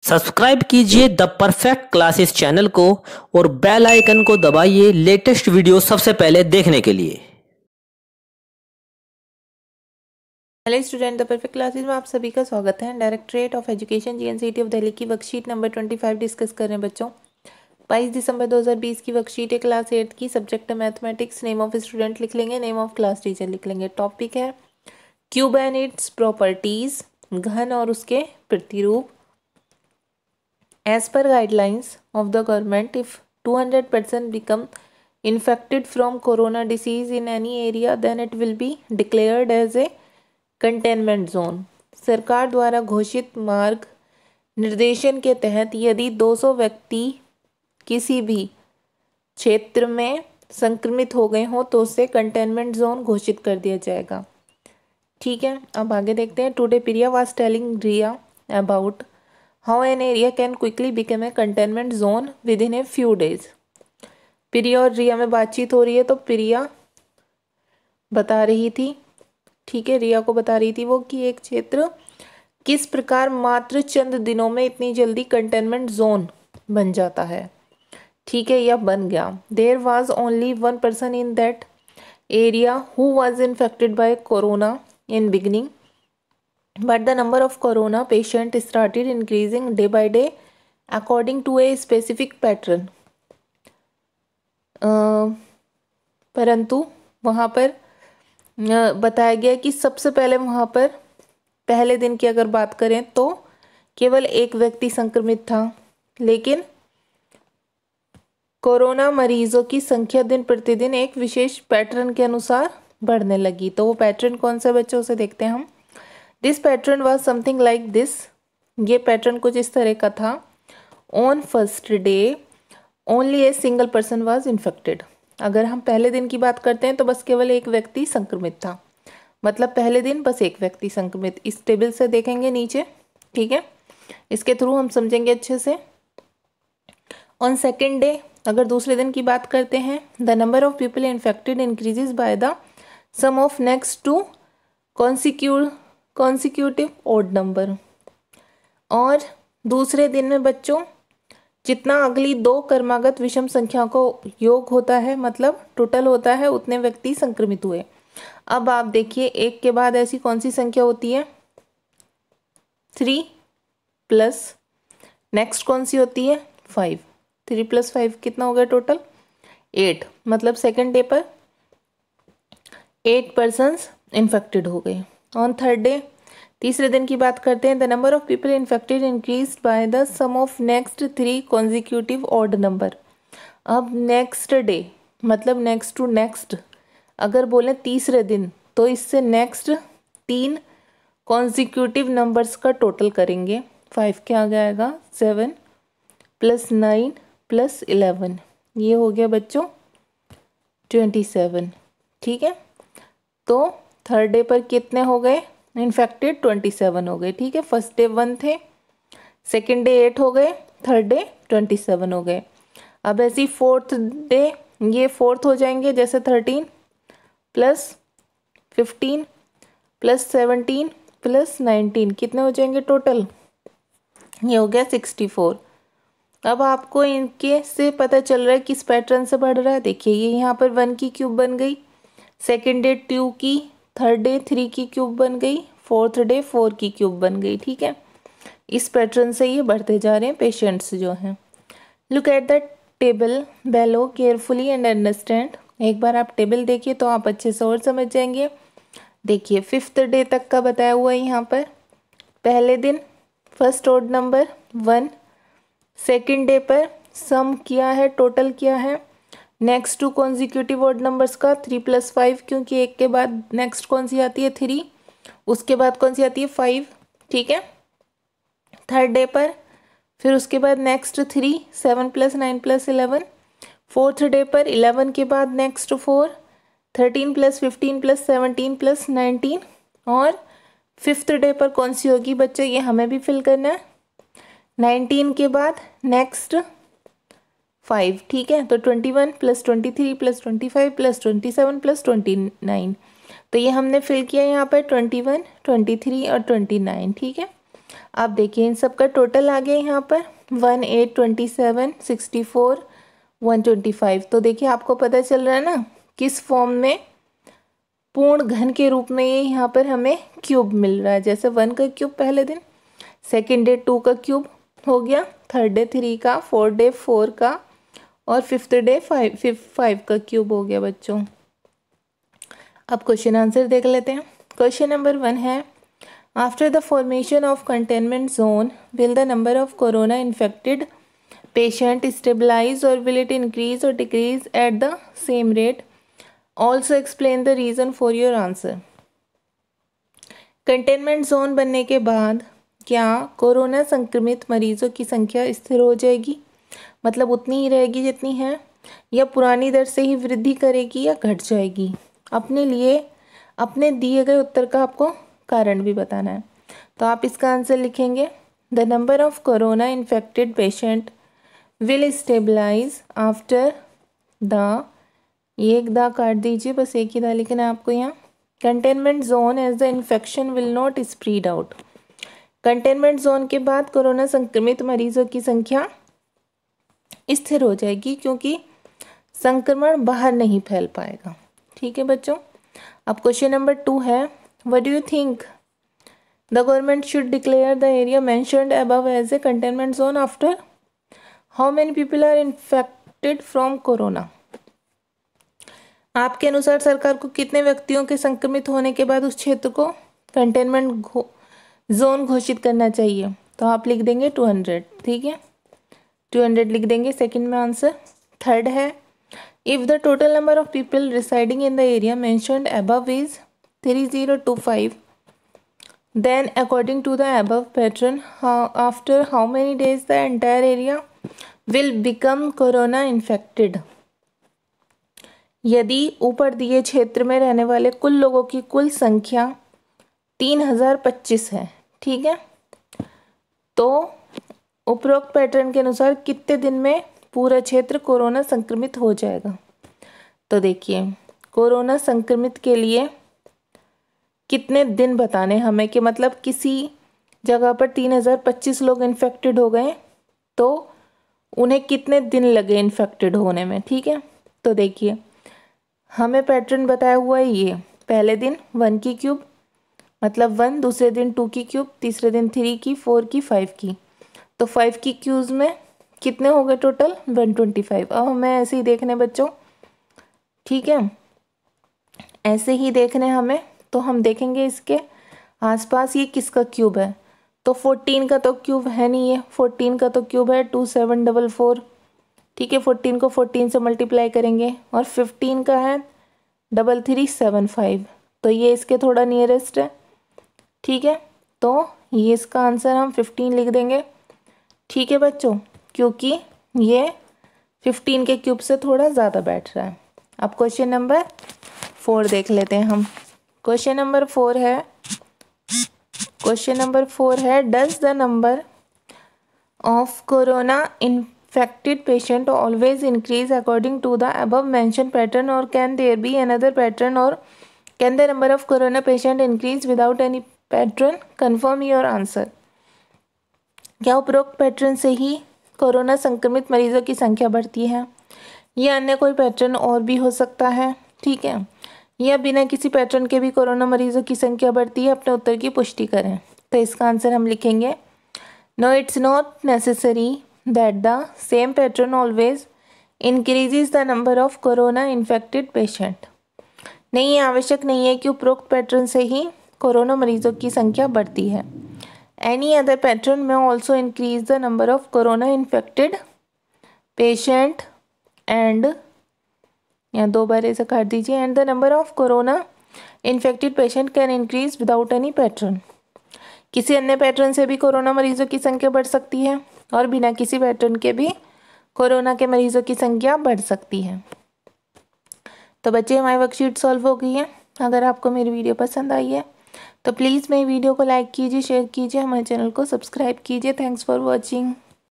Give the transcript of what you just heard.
Subscribe कीजिए the perfect classes channel को और बेल आइकन को दबाइए लेटेस्ट वीडियो सबसे पहले देखने के लिए। Hello student, the perfect classes में आप सभी का स्वागत है। Directorate of education GNCT of Delhi की वर्कशीट नंबर 25 डिस्कस कर रहे हैं बच्चों। 22 दिसंबर 2020 की वर्कशीट है, क्लास 8 की, सब्जेक्ट है मैथमेटिक्स। नेम ऑफ स्टूडेंट लिख लेंगे, नेम ऑफ क्लास टीचर लिख लेंगे। टॉपिक है क्यूब एंड इट्स प्रॉपर्टीज, घन और उसके प्रतिरूप। As per guidelines of the government, if 200% become infected from corona disease in any area, then it will be declared as a containment zone. सरकार द्वारा घोषित मार्ग निर्देशन के तहत यदि 200 व्यक्ति किसी भी क्षेत्र में संक्रमित हो गए हों तो उसे कंटेनमेंट जोन घोषित कर दिया जाएगा। ठीक है, अब आगे देखते हैं। Today Priya was telling Riya about how an area can quickly become a containment zone within a few days. Priya और रिया में बातचीत हो रही है, तो प्रिया बता रही थी, ठीक है, रिया को बता रही थी वो कि एक क्षेत्र किस प्रकार मात्र चंद दिनों में इतनी जल्दी कंटेनमेंट जोन बन जाता है। ठीक है, यह बन गया। There was only 1 person in that area who was infected by corona in beginning, but the number of corona patient started increasing day by day according to a specific pattern. परंतु वहाँ पर बताया गया कि सबसे पहले वहाँ पर पहले दिन की अगर बात करें तो केवल एक व्यक्ति संक्रमित था, लेकिन कोरोना मरीजों की संख्या दिन प्रतिदिन एक विशेष पैटर्न के अनुसार बढ़ने लगी। तो वो पैटर्न कौन सा बच्चों से देखते हैं हम। This pattern was something like this, ये पैटर्न कुछ इस तरह का था। On first day only a single person was infected. अगर हम पहले दिन की बात करते हैं तो बस केवल एक व्यक्ति संक्रमित था, मतलब पहले दिन बस एक व्यक्ति संक्रमित। इस टेबल से देखेंगे नीचे, ठीक है, इसके थ्रू हम समझेंगे अच्छे से। ऑन सेकेंड डे, अगर दूसरे दिन की बात करते हैं, the number of people infected increases by the sum of next two consecutive odd number. और दूसरे दिन में बच्चों जितना अगली दो क्रमागत विषम संख्या को योग होता है, मतलब टोटल होता है, उतने व्यक्ति संक्रमित हुए। अब आप देखिए, एक के बाद ऐसी कौन सी संख्या होती है, 3 प्लस नेक्स्ट कौन सी होती है, 5। 3 + 5 कितना हो गया टोटल, 8। मतलब सेकेंड डे पर 8 पर्सन्स इन्फेक्टेड हो गए। ऑन थर्ड डे, तीसरे दिन की बात करते हैं, the number of people infected increase by the sum of next 3 consecutive odd number. अब नेक्स्ट डे मतलब नेक्स्ट टू नेक्स्ट, अगर बोले तीसरे दिन तो इससे नेक्स्ट 3 कॉन्जिक्यूटिव नंबर्स का टोटल करेंगे। 5 क्या आ जाएगा, 7 + 9 + 11, ये हो गया बच्चों 27। ठीक है, तो थर्ड डे पर कितने हो गए इन्फेक्टेड, 27 हो गए। ठीक है, फर्स्ट डे 1 थे, सेकेंड डे 8 हो गए, थर्ड डे 27 हो गए। अब ऐसी फोर्थ डे, ये फोर्थ हो जाएंगे, जैसे 13 + 15 + 17 + 19 कितने हो जाएंगे टोटल, ये हो गया 64। अब आपको इनके से पता चल रहा है किस पैटर्न से बढ़ रहा है। देखिए, ये यहाँ पर 1 की क्यूब बन गई, सेकेंड डे 2 की, थर्ड डे 3 की क्यूब बन गई, फोर्थ डे 4 की क्यूब बन गई। ठीक है, इस पैटर्न से ये बढ़ते जा रहे हैं पेशेंट्स जो हैं। Look at the table below carefully and understand. एक बार आप टेबल देखिए तो आप अच्छे से और समझ जाएंगे। देखिए, 5th डे तक का बताया हुआ है यहाँ पर। पहले दिन first odd number 1, second day पर सम किया है, टोटल किया है next two consecutive odd numbers का 3 + 5, क्योंकि एक के बाद नेक्स्ट कौन सी आती है 3, उसके बाद कौन सी आती है 5। ठीक है, थर्ड डे पर फिर उसके बाद नेक्स्ट 3, 7 + 9 + 11। फोर्थ डे पर 11 के बाद नेक्स्ट 4, 13 + 15 + 17 + 19। और फिफ्थ डे पर कौन सी होगी बच्चे, ये हमें भी फिल करना है, 19 के बाद नेक्स्ट 5। ठीक है, तो 21 + 23 + 25 + 27 + 29, तो ये हमने फिल किया यहाँ पर 21, 23 और 29। ठीक है, आप देखिए इन सब का टोटल आ गया यहाँ पर 18, 27, 64, 125। तो देखिए आपको पता चल रहा है ना किस फॉर्म में, पूर्ण घन के रूप में ये यहाँ पर हमें क्यूब मिल रहा है। जैसे 1 का क्यूब पहले दिन, सेकेंड डे 2 का क्यूब हो गया, थर्ड डे 3 का, फोर्थ डे 4 का और फिफ्थ डे 5 का क्यूब हो गया बच्चों। अब क्वेश्चन आंसर देख लेते हैं। क्वेश्चन नंबर 1 है, after the formation of containment zone will the number of corona infected patient stabilize और विल इट इंक्रीज और decrease at the same rate? Also explain the reason for your answer. Containment zone बनने के बाद क्या corona संक्रमित मरीजों की संख्या स्थिर हो जाएगी, मतलब उतनी ही रहेगी जितनी है, या पुरानी दर से ही वृद्धि करेगी या घट जाएगी? अपने दिए गए उत्तर का आपको कारण भी बताना है। तो आप इसका आंसर लिखेंगे, the number of corona infected patient will stabilize after the, एक दा काट दीजिए, बस एक ही दा लिखना है आपको यहाँ, containment zone as the infection will not spread out. Containment zone के बाद कोरोना संक्रमित मरीजों की संख्या स्थिर हो जाएगी क्योंकि संक्रमण बाहर नहीं फैल पाएगा। ठीक है बच्चों। अब क्वेश्चन नंबर 2 है, what do you think the government should declare the area mentioned above as a containment zone after how many people are infected from corona? आपके अनुसार सरकार को कितने व्यक्तियों के संक्रमित होने के बाद उस क्षेत्र को कंटेनमेंट जोन घोषित करना चाहिए? तो आप लिख देंगे 200। ठीक है, 200 लिख देंगे सेकंड में आंसर। थर्ड है, if the total number of people residing in the area mentioned above is 3025, then according to the above pattern after how many days the entire area will become corona infected? यदि ऊपर दिए क्षेत्र में रहने वाले कुल लोगों की कुल संख्या 3025 है, ठीक है, तो उपरोक्त पैटर्न के अनुसार कितने दिन में पूरा क्षेत्र कोरोना संक्रमित हो जाएगा? तो देखिए कोरोना संक्रमित के लिए कितने दिन बताने हमें, कि मतलब किसी जगह पर 3025 लोग इन्फेक्टेड हो गए तो उन्हें कितने दिन लगे इन्फेक्टेड होने में। ठीक है, तो देखिए हमें पैटर्न बताया हुआ है ये, पहले दिन 1 की क्यूब मतलब 1, दूसरे दिन 2 की क्यूब, तीसरे दिन 3 की, 4 की, 5 की, तो 5 की क्यूब्स में कितने हो गए टोटल 125। अब हमें ऐसे ही देखने बच्चों, ठीक है, ऐसे ही देखने हमें, तो हम देखेंगे इसके आसपास ये किसका क्यूब है, तो 14 का तो क्यूब है नहीं, है 14 का तो क्यूब है 2744। ठीक है, 14 को 14 से मल्टीप्लाई करेंगे और 15 का है 3375, तो ये इसके थोड़ा नियरेस्ट है। ठीक है, तो ये इसका आंसर हम 15 लिख देंगे। ठीक है बच्चों, क्योंकि ये 15 के क्यूब से थोड़ा ज़्यादा बैठ रहा है। अब क्वेश्चन नंबर 4 देख लेते हैं हम। क्वेश्चन नंबर 4 है, does the number of corona infected patient always increase according to the above mentioned pattern, और can there be another pattern, और can the number of corona patient increase without any pattern? Confirm your answer. क्या उपरोक्त pattern से ही corona संक्रमित मरीजों की संख्या बढ़ती है, या अन्य कोई पैटर्न और भी हो सकता है? ठीक है, या बिना किसी पैटर्न के भी कोरोना मरीजों की संख्या बढ़ती है? अपने उत्तर की पुष्टि करें। तो इसका आंसर हम लिखेंगे, no it's not necessary that the same pattern always increases the number of corona infected patient. नहीं, ये आवश्यक नहीं है कि उपरोक्त पैटर्न से ही कोरोना मरीजों की संख्या बढ़ती है। एनी अदर पैटर्न में also increase the number of corona infected patient and, यहाँ 2 बार ऐसे काट दीजिए, and the number of corona infected patient can increase without any pattern. किसी अन्य पैटर्न से भी कोरोना मरीजों की संख्या बढ़ सकती है और बिना किसी पैटर्न के भी कोरोना के मरीजों की संख्या बढ़ सकती है। तो बच्चे हमारी वर्कशीट सॉल्व हो गई है। अगर आपको मेरी वीडियो पसंद आई है तो प्लीज़ मेरी वीडियो को लाइक कीजिए, शेयर कीजिए, हमारे चैनल को सब्सक्राइब कीजिए। Thanks for watching.